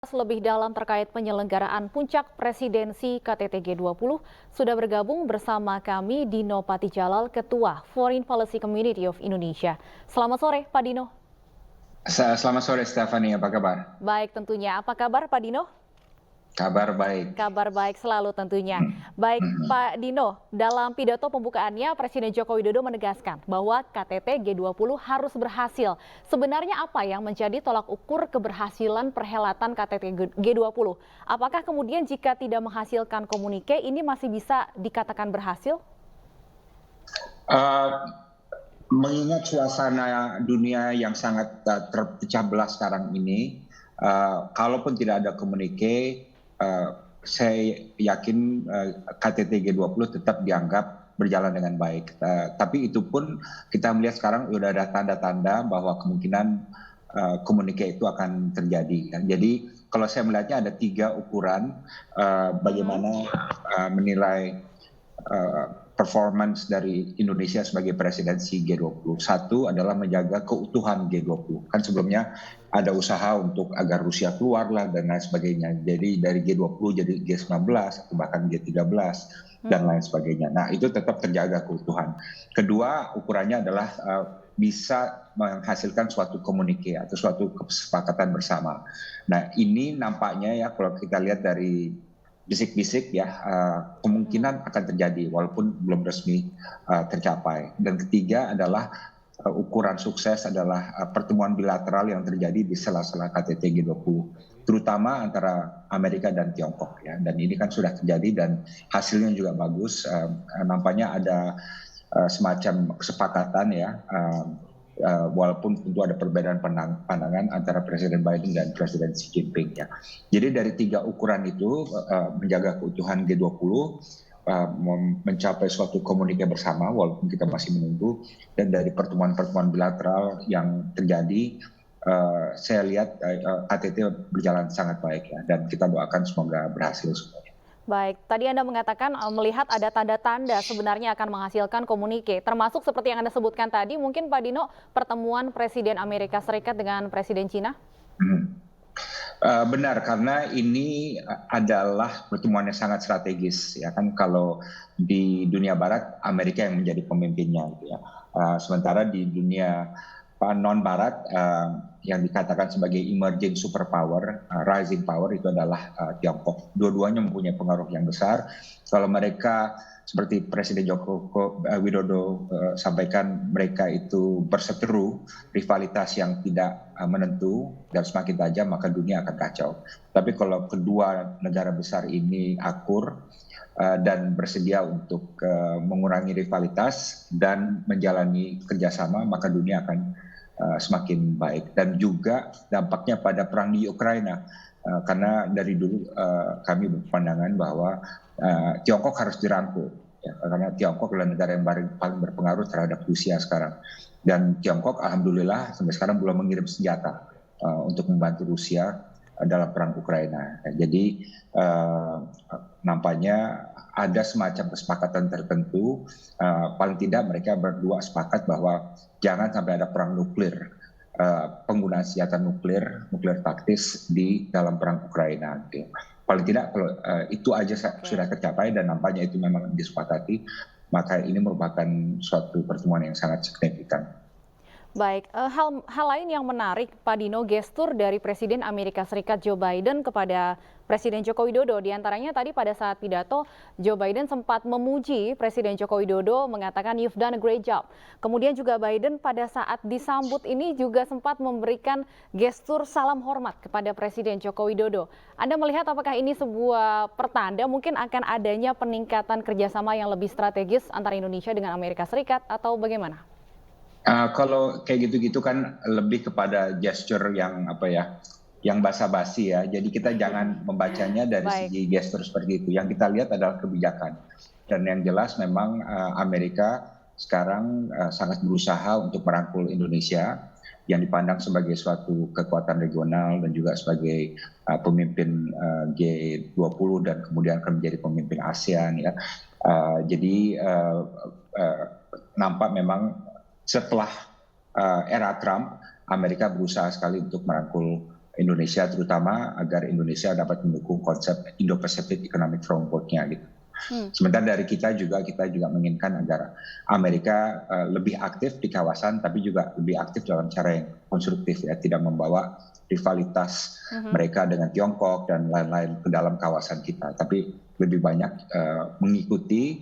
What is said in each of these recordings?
Lebih dalam terkait penyelenggaraan puncak presidensi KTT G20 sudah bergabung bersama kami Dino Patijalal, Ketua Foreign Policy Community of Indonesia. Selamat sore, Pak Dino. Selamat sore, Stephanie. Apa kabar? Baik tentunya. Apa kabar, Pak Dino? Kabar baik. Kabar baik selalu tentunya. Baik, Pak Dino, dalam pidato pembukaannya Presiden Joko Widodo menegaskan bahwa KTT G20 harus berhasil. Sebenarnya apa yang menjadi tolak ukur keberhasilan perhelatan KTT G20? Apakah kemudian jika tidak menghasilkan komunike ini masih bisa dikatakan berhasil? Mengingat suasana dunia yang sangat terpecah belah sekarang ini, kalaupun tidak ada komunike, saya yakin KTT G20 tetap dianggap berjalan dengan baik. Tapi itu pun kita melihat sekarang sudah ada tanda-tanda bahwa kemungkinan komunike itu akan terjadi. Jadi kalau saya melihatnya ada 3 ukuran bagaimana menilai performance dari Indonesia sebagai presidensi G20. Satu adalah menjaga keutuhan G20. Kan sebelumnya ada usaha untuk agar Rusia keluar lah dan lain sebagainya. Jadi dari G20 jadi G19 atau bahkan G13 dan lain sebagainya. Nah itu tetap terjaga keutuhan. Kedua ukurannya adalah bisa menghasilkan suatu komunike atau suatu kesepakatan bersama. Nah ini nampaknya ya kalau kita lihat dari bisik-bisik ya kemungkinan akan terjadi walaupun belum resmi tercapai. Dan ketiga adalah ukuran sukses adalah pertemuan bilateral yang terjadi di sela-sela KTT G20, terutama antara Amerika dan Tiongkok ya. Dan ini kan sudah terjadi dan hasilnya juga bagus. Nampaknya ada semacam kesepakatan ya. Walaupun tentu ada perbedaan pandangan antara Presiden Biden dan Presiden Xi Jinping ya. Jadi dari 3 ukuran itu menjaga keutuhan G20, mencapai suatu komunike bersama walaupun kita masih menunggu, dan dari pertemuan-pertemuan bilateral yang terjadi saya lihat KTT berjalan sangat baik ya, dan kita doakan semoga berhasil semuanya. Baik, tadi Anda mengatakan melihat ada tanda-tanda sebenarnya akan menghasilkan komunike, termasuk seperti yang Anda sebutkan tadi, mungkin Pak Dino, pertemuan Presiden Amerika Serikat dengan Presiden Cina? Benar, karena ini adalah pertemuan yang sangat strategis ya kan. Kalau di dunia barat Amerika yang menjadi pemimpinnya gitu ya. Sementara di dunia non barat yang dikatakan sebagai emerging superpower, rising power itu adalah Tiongkok. Dua-duanya mempunyai pengaruh yang besar. Kalau mereka seperti Presiden Joko Widodo sampaikan, mereka itu berseteru, rivalitas yang tidak menentu dan semakin tajam, maka dunia akan kacau. Tapi kalau kedua negara besar ini akur dan bersedia untuk mengurangi rivalitas dan menjalani kerjasama, maka dunia akan semakin baik. Dan juga dampaknya pada perang di Ukraina, karena dari dulu kami berpandangan bahwa Tiongkok harus dirangkul ya, karena Tiongkok adalah negara yang paling berpengaruh terhadap Rusia sekarang, dan Tiongkok alhamdulillah sampai sekarang belum mengirim senjata untuk membantu Rusia dalam perang Ukraina. Jadi nampaknya ada semacam kesepakatan tertentu, paling tidak mereka berdua sepakat bahwa jangan sampai ada perang nuklir, penggunaan senjata nuklir taktis di dalam perang Ukraina. Paling tidak kalau itu aja sudah tercapai dan nampaknya itu memang disepakati, maka ini merupakan suatu pertemuan yang sangat signifikan. Baik, hal lain yang menarik, Pak Dino, gestur dari Presiden Amerika Serikat Joe Biden kepada Presiden Joko Widodo. Di antaranya tadi pada saat pidato, Joe Biden sempat memuji Presiden Joko Widodo, mengatakan you've done a great job. Kemudian juga Biden pada saat disambut ini juga sempat memberikan gestur salam hormat kepada Presiden Joko Widodo. Anda melihat apakah ini sebuah pertanda mungkin akan adanya peningkatan kerjasama yang lebih strategis antara Indonesia dengan Amerika Serikat atau bagaimana? Kalau kayak gitu-gitu kan lebih kepada gesture yang yang basa-basi ya. Jadi kita jangan membacanya dari segi gestur seperti itu. Yang kita lihat adalah kebijakan. Dan yang jelas memang Amerika sekarang sangat berusaha untuk merangkul Indonesia yang dipandang sebagai suatu kekuatan regional dan juga sebagai pemimpin G20 dan kemudian akan menjadi pemimpin ASEAN ya. Jadi nampak memang setelah era Trump, Amerika berusaha sekali untuk merangkul Indonesia terutama agar Indonesia dapat mendukung konsep Indo-Pacific Economic Framework-nya gitu. Sementara dari kita juga menginginkan agar Amerika lebih aktif di kawasan, tapi juga lebih aktif dalam cara yang konstruktif ya, tidak membawa rivalitas mereka dengan Tiongkok dan lain-lain ke dalam kawasan kita, tapi lebih banyak mengikuti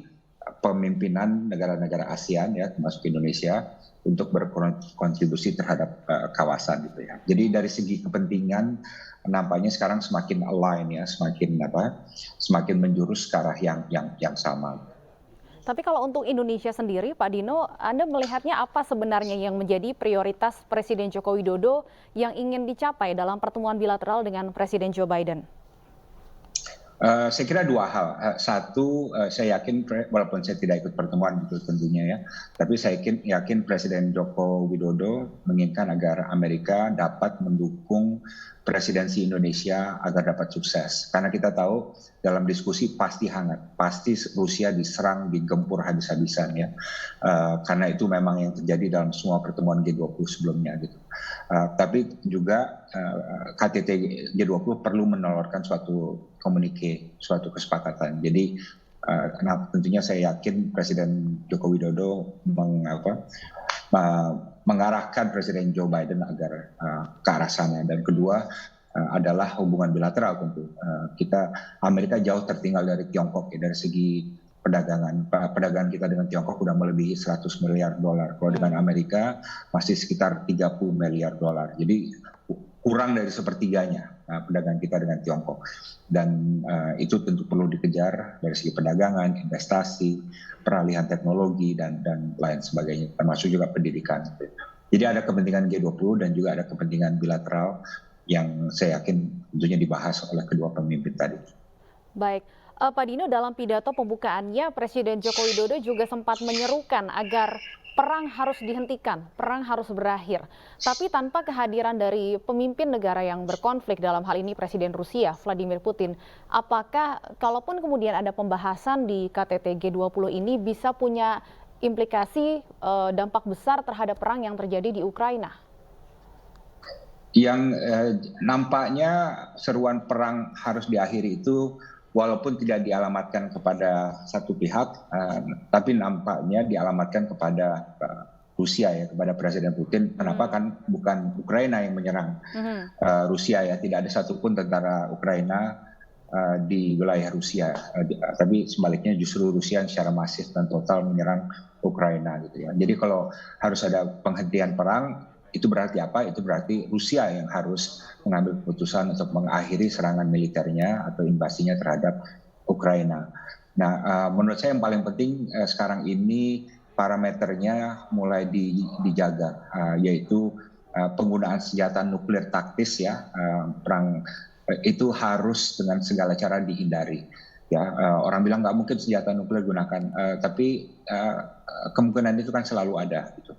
pemimpinan negara-negara ASEAN ya, termasuk Indonesia, untuk berkontribusi terhadap kawasan gitu ya. Jadi dari segi kepentingan nampaknya sekarang semakin align ya, semakin menjurus ke arah yang sama. Tapi kalau untuk Indonesia sendiri, Pak Dino, Anda melihatnya apa sebenarnya yang menjadi prioritas Presiden Joko Widodo yang ingin dicapai dalam pertemuan bilateral dengan Presiden Joe Biden? Saya kira dua hal. Satu, saya yakin walaupun saya tidak ikut pertemuan itu tentunya ya, tapi saya yakin Presiden Joko Widodo menginginkan agar Amerika dapat mendukung presidensi Indonesia agar dapat sukses. Karena kita tahu dalam diskusi pasti hangat, pasti Rusia diserang, digempur habis-habisan ya. Karena itu memang yang terjadi dalam semua pertemuan G20 sebelumnya gitu. Tapi juga KTT G20 perlu menelurkan suatu komunike, suatu kesepakatan. Jadi tentunya saya yakin Presiden Joko Widodo mengarahkan Presiden Joe Biden agar ke arah sana. Dan kedua adalah hubungan bilateral tentu. Amerika jauh tertinggal dari Tiongkok ya, dari segi perdagangan kita dengan Tiongkok sudah melebihi 100 miliar dolar. Kalau dengan Amerika masih sekitar 30 miliar dolar. Jadi kurang dari sepertiganya perdagangan kita dengan Tiongkok. Dan itu tentu perlu dikejar dari segi perdagangan, investasi, peralihan teknologi dan lain sebagainya, termasuk juga pendidikan. Jadi ada kepentingan G20 dan juga ada kepentingan bilateral yang saya yakin tentunya dibahas oleh kedua pemimpin tadi. Baik. Pak Dino, dalam pidato pembukaannya, Presiden Joko Widodo juga sempat menyerukan agar perang harus dihentikan, perang harus berakhir. Tapi tanpa kehadiran dari pemimpin negara yang berkonflik, dalam hal ini Presiden Rusia, Vladimir Putin, apakah kalaupun kemudian ada pembahasan di KTT G20 ini bisa punya implikasi dampak besar terhadap perang yang terjadi di Ukraina? Yang nampaknya seruan perang harus diakhiri itu walaupun tidak dialamatkan kepada satu pihak, tapi nampaknya dialamatkan kepada Rusia ya, kepada Presiden Putin. Kenapa? Kan bukan Ukraina yang menyerang Rusia ya, tidak ada satupun tentara Ukraina di wilayah Rusia, tapi sebaliknya justru Rusia secara masif dan total menyerang Ukraina gitu ya. Jadi kalau harus ada penghentian perang, itu berarti apa? Itu berarti Rusia yang harus mengambil keputusan untuk mengakhiri serangan militernya atau invasinya terhadap Ukraina. Nah, menurut saya yang paling penting sekarang ini parameternya mulai dijaga, yaitu penggunaan senjata nuklir taktis ya, perang itu harus dengan segala cara dihindari. Ya, orang bilang nggak mungkin senjata nuklir gunakan, tapi kemungkinan itu kan selalu ada. Gitu.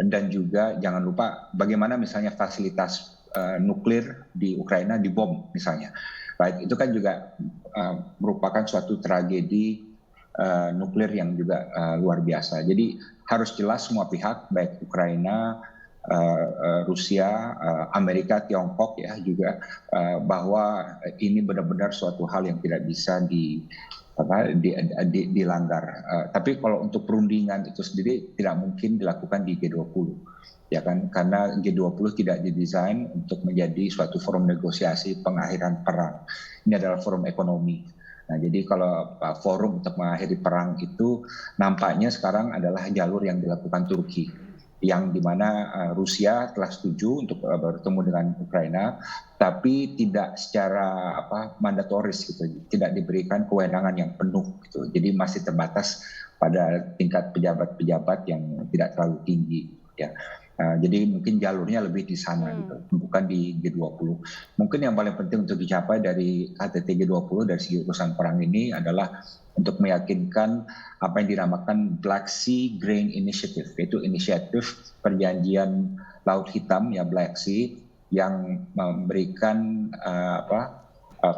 Dan juga jangan lupa bagaimana misalnya fasilitas nuklir di Ukraina dibom misalnya. Baik, itu kan juga merupakan suatu tragedi nuklir yang juga luar biasa. Jadi harus jelas semua pihak, baik Ukraina, Rusia, Amerika, Tiongkok ya juga bahwa ini benar-benar suatu hal yang tidak bisa dilanggar. Tapi kalau untuk perundingan itu sendiri tidak mungkin dilakukan di G20. Ya kan, karena G20 tidak didesain untuk menjadi suatu forum negosiasi pengakhiran perang. Ini adalah forum ekonomi. Nah, jadi kalau forum untuk mengakhiri perang itu nampaknya sekarang adalah jalur yang dilakukan Turki, yang dimana Rusia telah setuju untuk bertemu dengan Ukraina, tapi tidak secara mandatoris gitu, tidak diberikan kewenangan yang penuh gitu. Jadi masih terbatas pada tingkat pejabat-pejabat yang tidak terlalu tinggi ya. Jadi mungkin jalurnya lebih di sana gitu, bukan di G20. Mungkin yang paling penting untuk dicapai dari KTT G20 dari segi urusan perang ini adalah untuk meyakinkan apa yang dinamakan Black Sea Grain Initiative, yaitu inisiatif perjanjian Laut Hitam ya, Black Sea, yang memberikan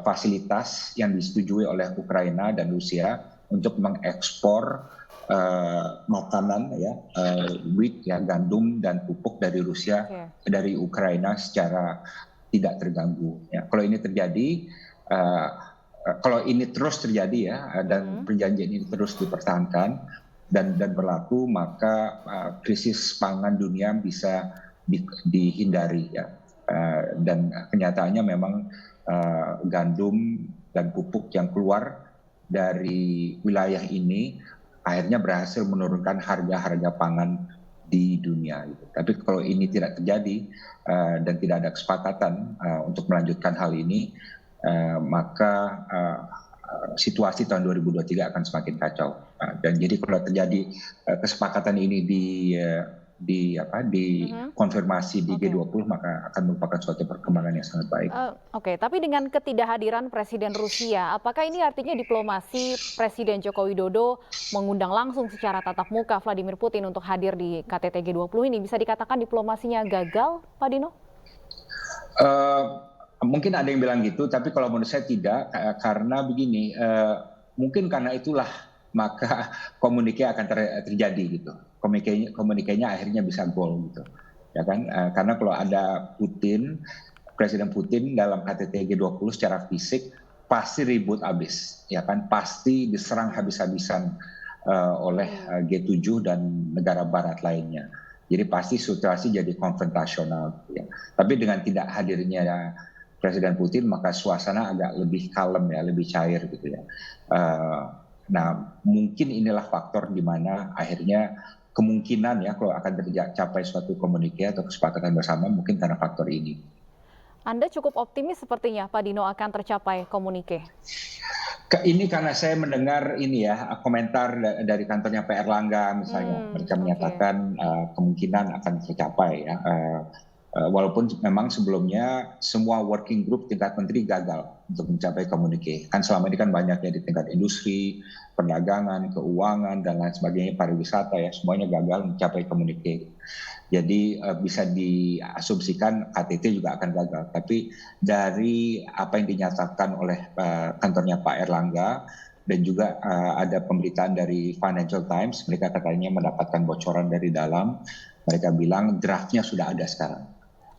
fasilitas yang disetujui oleh Ukraina dan Rusia untuk mengekspor makanan ya, wheat ya, gandum dan pupuk dari Rusia dari Ukraina secara tidak terganggu. Ya, kalau ini terjadi, kalau ini terus terjadi ya, dan perjanjian ini terus dipertahankan dan berlaku, maka krisis pangan dunia bisa dihindari ya. Dan kenyataannya memang gandum dan pupuk yang keluar dari wilayah ini akhirnya berhasil menurunkan harga-harga pangan di dunia. Gitu. Tapi kalau ini tidak terjadi dan tidak ada kesepakatan untuk melanjutkan hal ini, maka situasi tahun 2023 akan semakin kacau. Dan jadi kalau terjadi kesepakatan ini dikonfirmasi di G20, maka akan merupakan suatu perkembangan yang sangat baik. Oke, tapi dengan ketidakhadiran Presiden Rusia, apakah ini artinya diplomasi Presiden Joko Widodo mengundang langsung secara tatap muka Vladimir Putin untuk hadir di KTT G20 ini? Bisa dikatakan diplomasinya gagal, Pak Dino? Mungkin ada yang bilang gitu, tapi kalau menurut saya tidak, karena begini, mungkin karena itulah maka komunikasi akan terjadi gitu. Komunikasinya akhirnya bisa goal gitu, ya kan? Karena kalau ada Presiden Putin dalam KTT G20 secara fisik pasti ribut habis, ya kan? Pasti diserang habis-habisan oleh G7 dan negara Barat lainnya. Jadi pasti situasi jadi konfrontasional. Ya. Tapi dengan tidak hadirnya Presiden Putin, maka suasana agak lebih kalem ya, lebih cair gitu ya. Nah, mungkin inilah faktor di mana akhirnya kemungkinan ya kalau akan tercapai suatu komunikasi atau kesepakatan bersama mungkin karena faktor ini. Anda cukup optimis sepertinya Pak Dino akan tercapai komunikasi. Ini karena saya mendengar ini ya komentar dari kantornya Pak Erlangga misalnya, mereka menyatakan kemungkinan akan tercapai ya. Walaupun memang sebelumnya semua working group tingkat menteri gagal untuk mencapai komunikasi. Kan selama ini kan banyak ya di tingkat industri, perdagangan, keuangan, dan lain sebagainya, pariwisata ya, semuanya gagal mencapai komunikasi. Jadi bisa diasumsikan KTT juga akan gagal. Tapi dari apa yang dinyatakan oleh kantornya Pak Erlangga, dan juga ada pemberitaan dari Financial Times, mereka katanya mendapatkan bocoran dari dalam, mereka bilang draftnya sudah ada sekarang.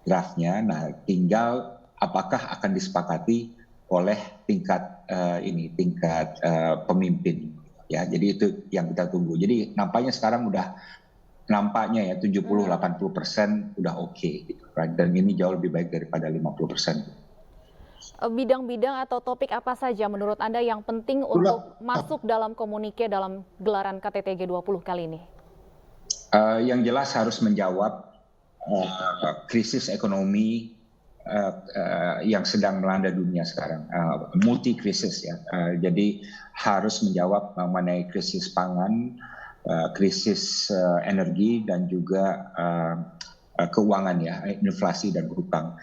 Draftnya, nah tinggal apakah akan disepakati oleh tingkat pemimpin ya. Jadi itu yang kita tunggu. Jadi nampaknya sekarang nampaknya ya 70-80% udah oke gitu, right? Dan ini jauh lebih baik daripada 50%. Bidang-bidang atau topik apa saja menurut Anda yang penting untuk masuk dalam komunikasi dalam gelaran KTT G20 kali ini? Yang jelas harus menjawab krisis ekonomi yang sedang melanda dunia sekarang, multi krisis ya. Jadi harus menjawab mengenai krisis pangan, krisis energi, dan juga keuangan ya, inflasi dan hutang.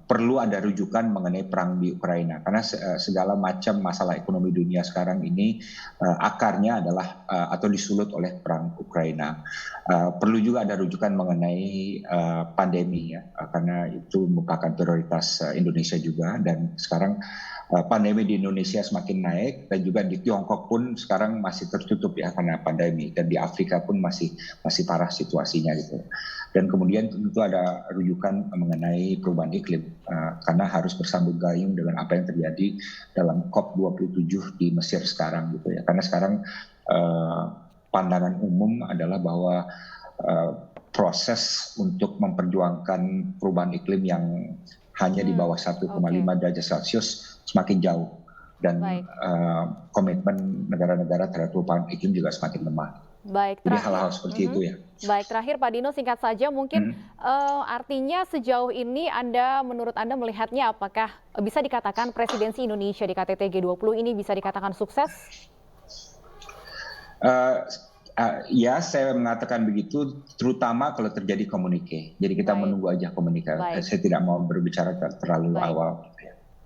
Perlu ada rujukan mengenai perang di Ukraina, karena segala macam masalah ekonomi dunia sekarang ini akarnya adalah atau disulut oleh perang Ukraina. Perlu juga ada rujukan mengenai pandemi ya, karena itu merupakan prioritas Indonesia juga, dan sekarang pandemi di Indonesia semakin naik, dan juga di Tiongkok pun sekarang masih tertutup ya karena pandemi, dan di Afrika pun masih parah situasinya gitu. Dan kemudian tentu ada rujukan mengenai perubahan iklim, karena harus bersambung gayung dengan apa yang terjadi dalam COP27 di Mesir sekarang gitu ya. Karena sekarang pandangan umum adalah bahwa proses untuk memperjuangkan perubahan iklim yang hanya di bawah 1,5 derajat Celcius semakin jauh, dan komitmen negara-negara terhadap perubahan iklim juga semakin lemah. Baik, jadi hal-hal seperti itu ya. Baik, terakhir Pak Dino, singkat saja mungkin artinya sejauh ini menurut Anda melihatnya apakah bisa dikatakan presidensi Indonesia di KTT G20 ini bisa dikatakan sukses? Ya, saya mengatakan begitu, terutama kalau terjadi komunikasi. Jadi kita menunggu aja komunikasi. Saya tidak mau berbicara terlalu awal.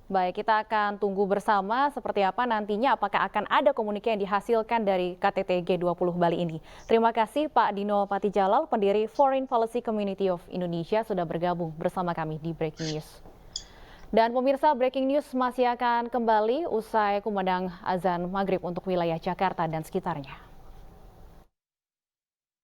Baik, kita akan tunggu bersama seperti apa nantinya, apakah akan ada komunikasi yang dihasilkan dari KTT G20 Bali ini. Terima kasih Pak Dino Patijalal, pendiri Foreign Policy Community of Indonesia, sudah bergabung bersama kami di Breaking News. Dan pemirsa, Breaking News masih akan kembali usai kumandang azan maghrib untuk wilayah Jakarta dan sekitarnya.